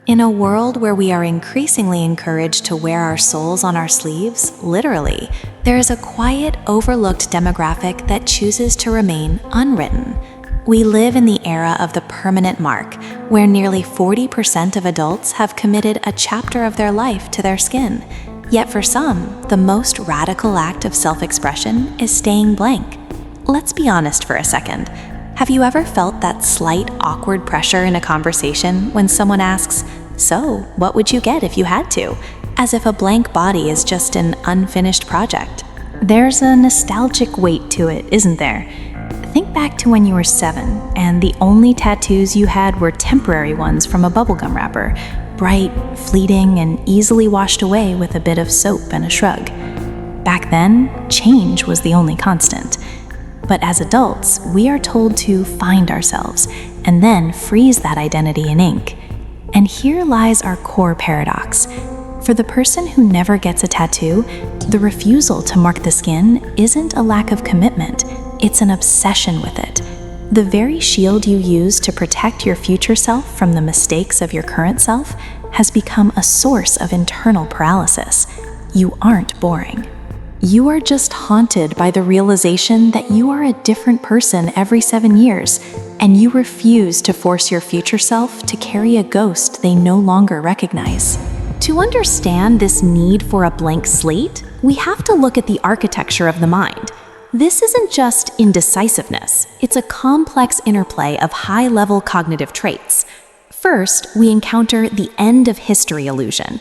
In a world where we are increasingly encouraged to wear our souls on our sleeves, literally, there is a quiet, overlooked demographic that chooses to remain unwritten. We live in the era of the permanent mark, where nearly 40% of adults have committed a chapter of their life to their skin. Yet for some, the most radical act of self-expression is staying blank. Let's be honest for a second. Have you ever felt that slight, awkward pressure in a conversation when someone asks, "So, what would you get if you had to?" As if a blank body is just an unfinished project. There's a nostalgic weight to it, isn't there? Think back to when you were 7 and the only tattoos you had were temporary ones from a bubblegum wrapper, bright, fleeting, and easily washed away with a bit of soap and a shrug. Back then, change was the only constant. But as adults, we are told to find ourselves and then freeze that identity in ink. And here lies our core paradox. For the person who never gets a tattoo, the refusal to mark the skin isn't a lack of commitment, it's an obsession with it. The very shield you use to protect your future self from the mistakes of your current self has become a source of internal paralysis. You aren't boring. You are just haunted by the realization that you are a different person every 7 years, and you refuse to force your future self to carry a ghost they no longer recognize. To understand this need for a blank slate, we have to look at the architecture of the mind. This isn't just indecisiveness, it's a complex interplay of high-level cognitive traits. First, we encounter the end of history illusion.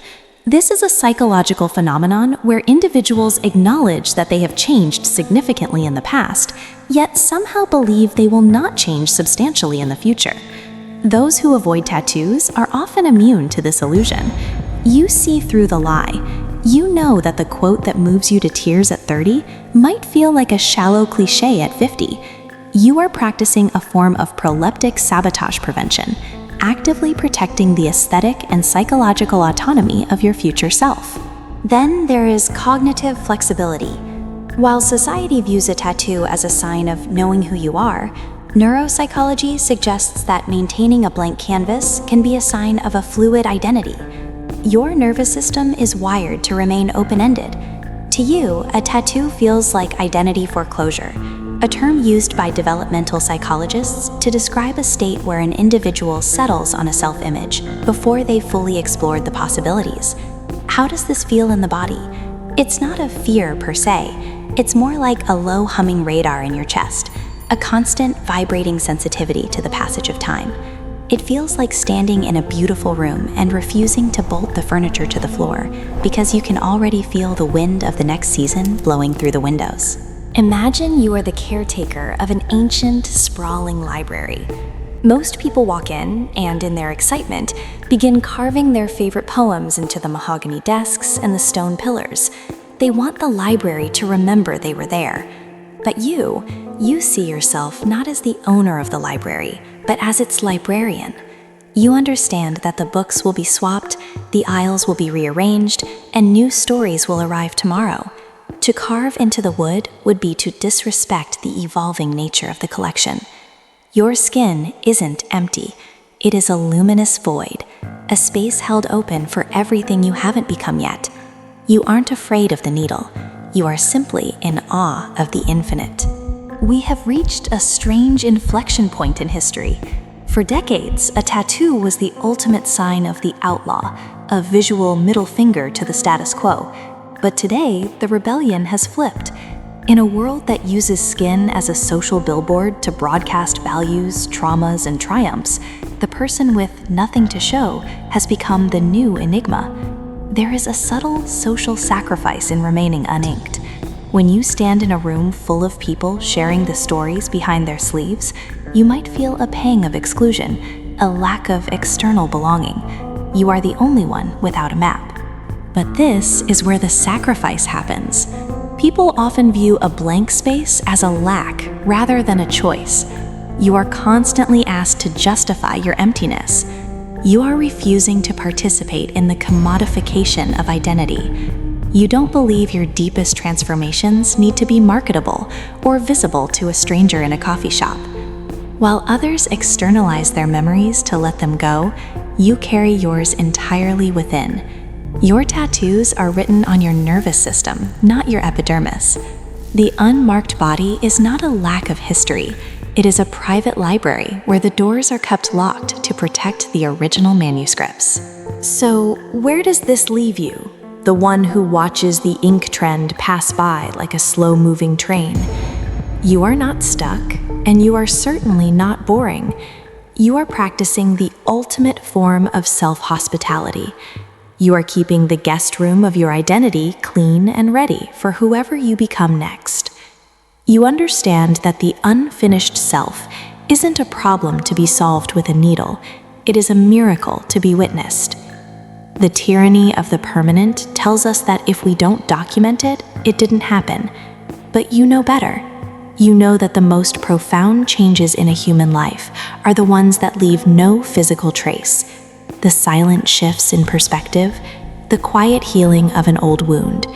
This is a psychological phenomenon where individuals acknowledge that they have changed significantly in the past, yet somehow believe they will not change substantially in the future. Those who avoid tattoos are often immune to this illusion. You see through the lie. You know that the quote that moves you to tears at 30 might feel like a shallow cliche at 50. You are practicing a form of proleptic sabotage prevention, actively protecting the aesthetic and psychological autonomy of your future self. Then there is cognitive flexibility. While society views a tattoo as a sign of knowing who you are, neuropsychology suggests that maintaining a blank canvas can be a sign of a fluid identity. Your nervous system is wired to remain open-ended. To you, a tattoo feels like identity foreclosure, a term used by developmental psychologists to describe a state where an individual settles on a self-image before they've fully explored the possibilities. How does this feel in the body? It's not a fear per se. It's more like a low humming radar in your chest, a constant vibrating sensitivity to the passage of time. It feels like standing in a beautiful room and refusing to bolt the furniture to the floor because you can already feel the wind of the next season blowing through the windows. Imagine you are the caretaker of an ancient, sprawling library. Most people walk in and, in their excitement, begin carving their favorite poems into the mahogany desks and the stone pillars. They want the library to remember they were there. But you see yourself not as the owner of the library, but as its librarian. You understand that the books will be swapped, the aisles will be rearranged, and new stories will arrive tomorrow. To carve into the wood would be to disrespect the evolving nature of the collection. Your skin isn't empty. It is a luminous void, a space held open for everything you haven't become yet. You aren't afraid of the needle. You are simply in awe of the infinite. We have reached a strange inflection point in history. For decades, a tattoo was the ultimate sign of the outlaw, a visual middle finger to the status quo. But today, the rebellion has flipped. In a world that uses skin as a social billboard to broadcast values, traumas, and triumphs, the person with nothing to show has become the new enigma. There is a subtle social sacrifice in remaining uninked. When you stand in a room full of people sharing the stories behind their sleeves, you might feel a pang of exclusion, a lack of external belonging. You are the only one without a map. But this is where the sacrifice happens. People often view a blank space as a lack rather than a choice. You are constantly asked to justify your emptiness. You are refusing to participate in the commodification of identity. You don't believe your deepest transformations need to be marketable or visible to a stranger in a coffee shop. While others externalize their memories to let them go, you carry yours entirely within. Your tattoos are written on your nervous system, not your epidermis. The unmarked body is not a lack of history. It is a private library where the doors are kept locked to protect the original manuscripts. So, where does this leave you? The one who watches the ink trend pass by like a slow-moving train. You are not stuck, and you are certainly not boring. You are practicing the ultimate form of self-hospitality. You are keeping the guest room of your identity clean and ready for whoever you become next. You understand that the unfinished self isn't a problem to be solved with a needle. It is a miracle to be witnessed. The tyranny of the permanent tells us that if we don't document it, it didn't happen. But you know better. You know that the most profound changes in a human life are the ones that leave no physical trace. The silent shifts in perspective, the quiet healing of an old wound,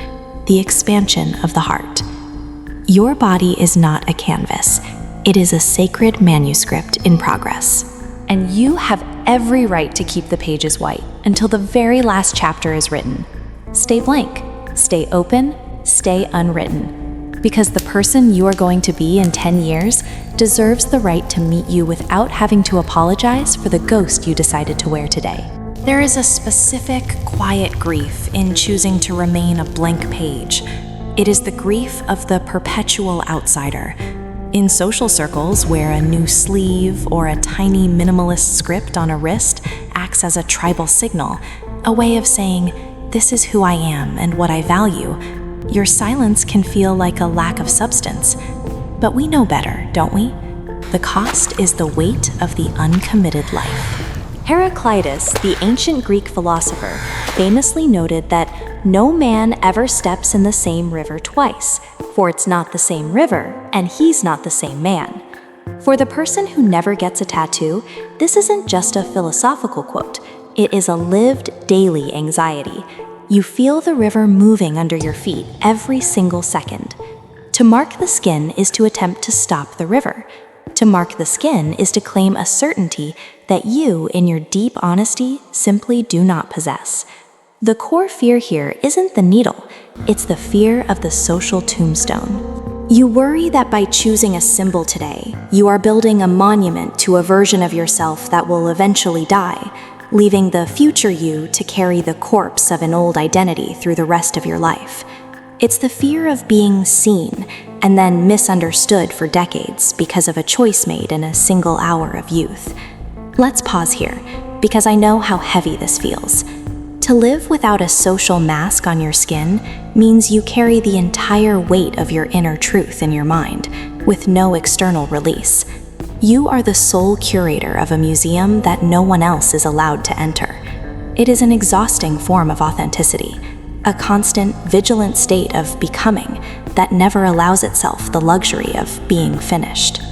the expansion of the heart. Your body is not a canvas. It is a sacred manuscript in progress. And you have every right to keep the pages white until the very last chapter is written. Stay blank, stay open, stay unwritten. Because the person you are going to be in 10 years deserves the right to meet you without having to apologize for the ghost you decided to wear today. There is a specific, quiet grief in choosing to remain a blank page. It is the grief of the perpetual outsider. In social circles where a new sleeve or a tiny minimalist script on a wrist acts as a tribal signal, a way of saying, "This is who I am and what I value," your silence can feel like a lack of substance. But we know better, don't we? The cost is the weight of the uncommitted life. Heraclitus, the ancient Greek philosopher, famously noted that no man ever steps in the same river twice, for it's not the same river, and he's not the same man. For the person who never gets a tattoo, this isn't just a philosophical quote. It is a lived daily anxiety. You feel the river moving under your feet every single second. To mark the skin is to attempt to stop the river. To mark the skin is to claim a certainty that you, in your deep honesty, simply do not possess. The core fear here isn't the needle, it's the fear of the social tombstone. You worry that by choosing a symbol today, you are building a monument to a version of yourself that will eventually die, leaving the future you to carry the corpse of an old identity through the rest of your life. It's the fear of being seen and then misunderstood for decades because of a choice made in a single hour of youth. Let's pause here, because I know how heavy this feels. To live without a social mask on your skin means you carry the entire weight of your inner truth in your mind, with no external release. You are the sole curator of a museum that no one else is allowed to enter. It is an exhausting form of authenticity, a constant, vigilant state of becoming that never allows itself the luxury of being finished.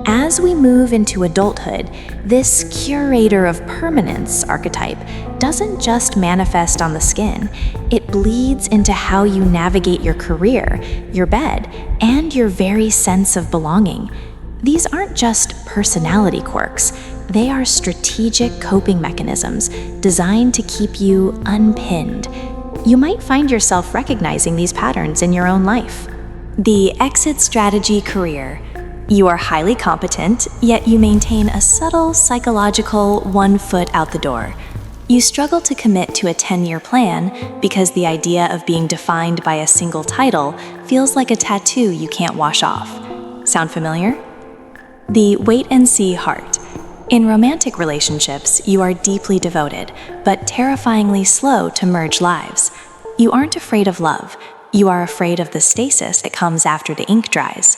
As we move into adulthood, this curator of permanence archetype doesn't just manifest on the skin, it bleeds into how you navigate your career, your bed, and your very sense of belonging. These aren't just personality quirks, they are strategic coping mechanisms designed to keep you unpinned. You might find yourself recognizing these patterns in your own life. The exit strategy career. You are highly competent, yet you maintain a subtle psychological 1 foot out the door. You struggle to commit to a 10-year plan because the idea of being defined by a single title feels like a tattoo you can't wash off. Sound familiar? The wait-and-see heart. In romantic relationships, you are deeply devoted, but terrifyingly slow to merge lives. You aren't afraid of love. You are afraid of the stasis that comes after the ink dries.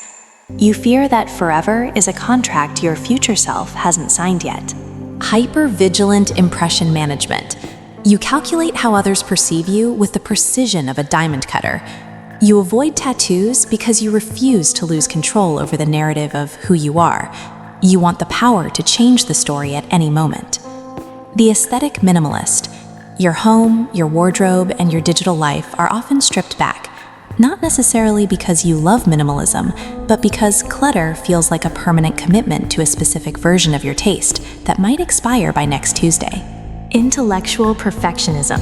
You fear that forever is a contract your future self hasn't signed yet. Hyper-vigilant impression management. You calculate how others perceive you with the precision of a diamond cutter. You avoid tattoos because you refuse to lose control over the narrative of who you are. You want the power to change the story at any moment. The aesthetic minimalist. Your home, your wardrobe, and your digital life are often stripped back. Not necessarily because you love minimalism, but because clutter feels like a permanent commitment to a specific version of your taste that might expire by next Tuesday. Intellectual perfectionism.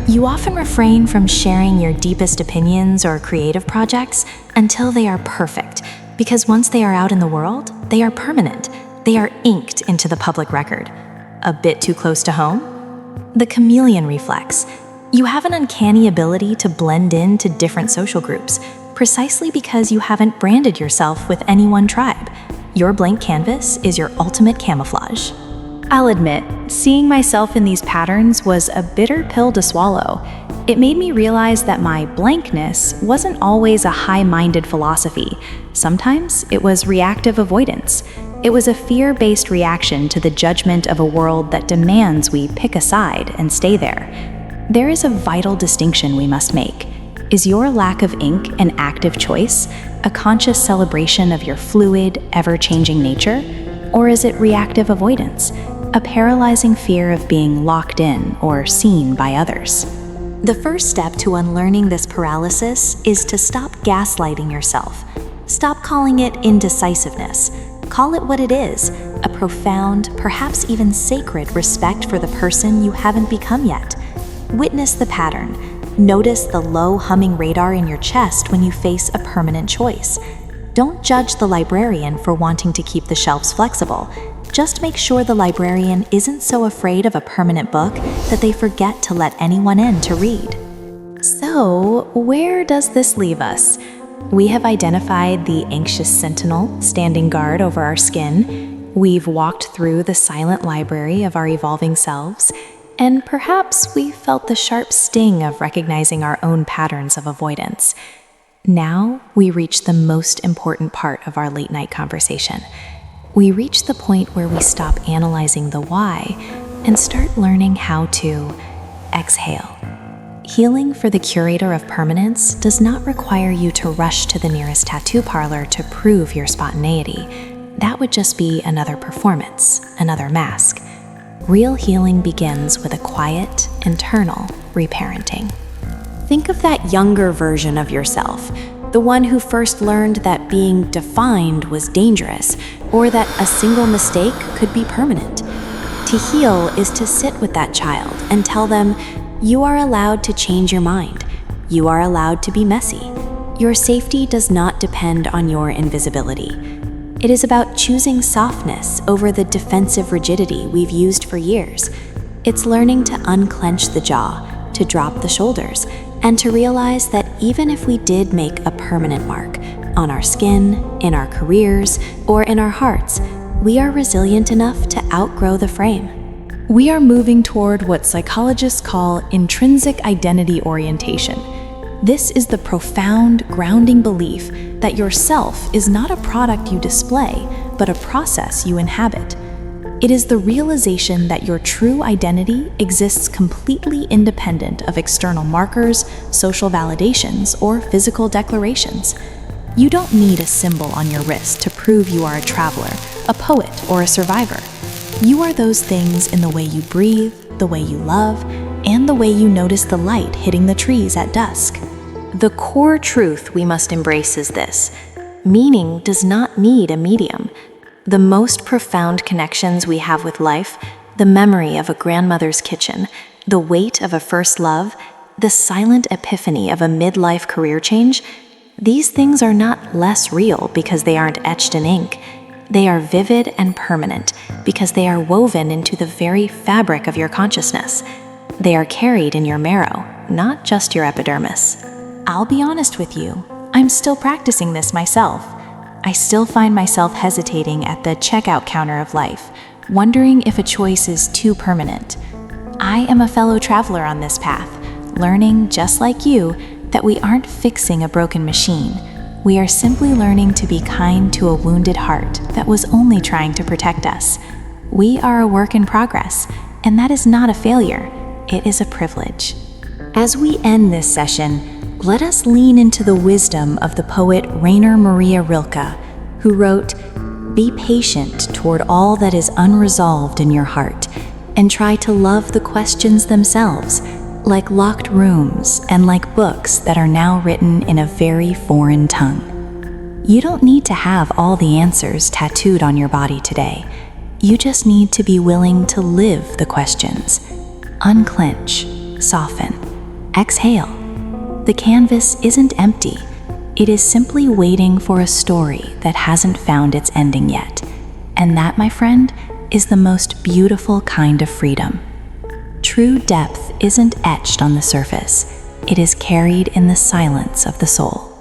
You often refrain from sharing your deepest opinions or creative projects until they are perfect, because once they are out in the world, they are permanent. They are inked into the public record. A bit too close to home? The chameleon reflex. You have an uncanny ability to blend into different social groups, precisely because you haven't branded yourself with any one tribe. Your blank canvas is your ultimate camouflage. I'll admit, seeing myself in these patterns was a bitter pill to swallow. It made me realize that my blankness wasn't always a high-minded philosophy. Sometimes it was reactive avoidance. It was a fear-based reaction to the judgment of a world that demands we pick a side and stay there. There is a vital distinction we must make. Is your lack of ink an active choice, a conscious celebration of your fluid, ever-changing nature? Or is it reactive avoidance, a paralyzing fear of being locked in or seen by others? The first step to unlearning this paralysis is to stop gaslighting yourself. Stop calling it indecisiveness. Call it what it is, a profound, perhaps even sacred respect for the person you haven't become yet. Witness the pattern. Notice the low humming radar in your chest when you face a permanent choice. Don't judge the librarian for wanting to keep the shelves flexible. Just make sure the librarian isn't so afraid of a permanent book that they forget to let anyone in to read. So, where does this leave us? We have identified the Anxious Sentinel standing guard over our skin. We've walked through the silent library of our evolving selves, and perhaps we felt the sharp sting of recognizing our own patterns of avoidance. Now we reach the most important part of our late-night conversation. We reach the point where we stop analyzing the why and start learning how to exhale. Healing for the curator of permanence does not require you to rush to the nearest tattoo parlor to prove your spontaneity. That would just be another performance, another mask. Real healing begins with a quiet, internal reparenting. Think of that younger version of yourself, the one who first learned that being defined was dangerous, or that a single mistake could be permanent. To heal is to sit with that child and tell them, you are allowed to change your mind. You are allowed to be messy. Your safety does not depend on your invisibility. It is about choosing softness over the defensive rigidity we've used for years. It's learning to unclench the jaw, to drop the shoulders, and to realize that even if we did make a permanent mark on our skin, in our careers, or in our hearts, we are resilient enough to outgrow the frame. We are moving toward what psychologists call intrinsic identity orientation. This is the profound, grounding belief that yourself is not a product you display, but a process you inhabit. It is the realization that your true identity exists completely independent of external markers, social validations, or physical declarations. You don't need a symbol on your wrist to prove you are a traveler, a poet, or a survivor. You are those things in the way you breathe, the way you love, and the way you notice the light hitting the trees at dusk. The core truth we must embrace is this: meaning does not need a medium. The most profound connections we have with life, the memory of a grandmother's kitchen, the weight of a first love, the silent epiphany of a midlife career change, these things are not less real because they aren't etched in ink. They are vivid and permanent because they are woven into the very fabric of your consciousness. They are carried in your marrow, not just your epidermis. I'll be honest with you, I'm still practicing this myself. I still find myself hesitating at the checkout counter of life, wondering if a choice is too permanent. I am a fellow traveler on this path, learning, just like you, that we aren't fixing a broken machine. We are simply learning to be kind to a wounded heart that was only trying to protect us. We are a work in progress, and that is not a failure. It is a privilege. As we end this session, let us lean into the wisdom of the poet Rainer Maria Rilke, who wrote, "Be patient toward all that is unresolved in your heart, and try to love the questions themselves, like locked rooms and like books that are now written in a very foreign tongue." You don't need to have all the answers tattooed on your body today. You just need to be willing to live the questions. Unclench, soften, exhale. The canvas isn't empty. It is simply waiting for a story that hasn't found its ending yet. And that, my friend, is the most beautiful kind of freedom. True depth isn't etched on the surface. It is carried in the silence of the soul.